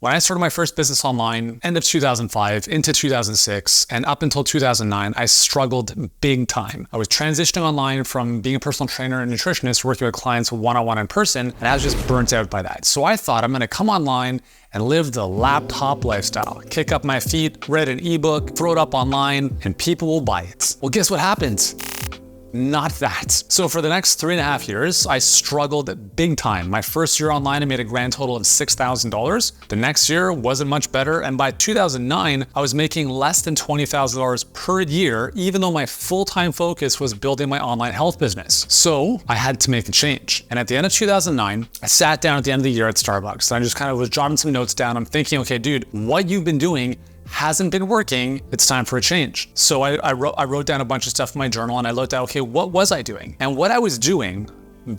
When I started my first business online, end of 2005 into 2006, and up until 2009, I struggled big time. I was transitioning online from being a personal trainer and nutritionist, working with clients one-on-one in person, and I was just burnt out by that. So I thought I'm gonna come online and live the laptop lifestyle. Kick up my feet, read an ebook, throw it up online, and people will buy it. Well, guess what happened? Not that. So for the next 3.5 years, I struggled big time. My first year online, I made a grand total of $6,000. The next year wasn't much better. And by 2009, I was making less than $20,000 per year, even though my full-time focus was building my online health business. So I had to make a change. And at the end of 2009, I sat down at the end of the year at Starbucks and I just kind of was jotting some notes down. I'm thinking, okay, dude, what you've been doing hasn't been working. It's time for a change. So I wrote down a bunch of stuff in my journal and I looked at, okay, what was I doing? And what I was doing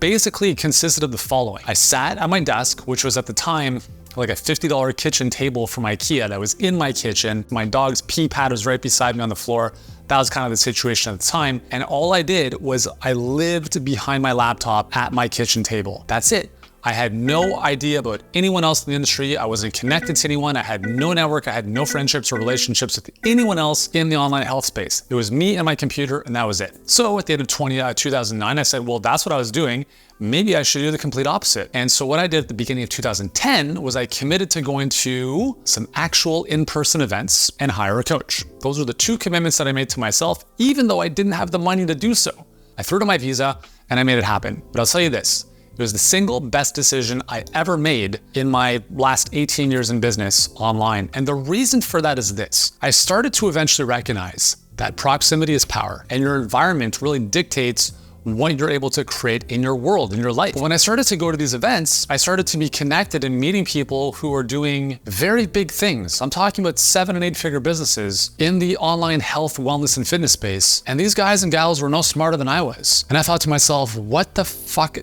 basically consisted of the following. I sat at my desk, which was at the time like a $50 kitchen table from IKEA that was in my kitchen. My dog's pee pad was right beside me on the floor. That was kind of the situation at the time. And all I did was I lived behind my laptop at my kitchen table. That's it. I had no idea about anyone else in the industry. I wasn't connected to anyone. I had no network. I had no friendships or relationships with anyone else in the online health space. It was me and my computer, and that was it. So at the end of 2009, I said, well, that's what I was doing. Maybe I should do the complete opposite. And so what I did at the beginning of 2010 was I committed to going to some actual in-person events and hire a coach. Those were the two commitments that I made to myself, even though I didn't have the money to do so. I threw to my visa and I made it happen. But I'll tell you this, it was the single best decision I ever made in my last 18 years in business online. And the reason for that is this. I started to eventually recognize that proximity is power and your environment really dictates what you're able to create in your world, in your life. When I started to go to these events, I started to be connected and meeting people who are doing very big things. I'm talking about 7- and 8-figure businesses in the online health, wellness, and fitness space. And these guys and gals were no smarter than I was. And I thought to myself, what the fuck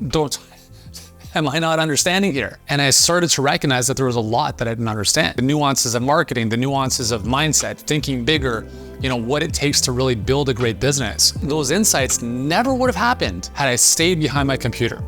am I not understanding here? And I started to recognize that there was a lot that I didn't understand. The nuances of marketing, the nuances of mindset, thinking bigger, what it takes to really build a great business. Those insights never would have happened had I stayed behind my computer.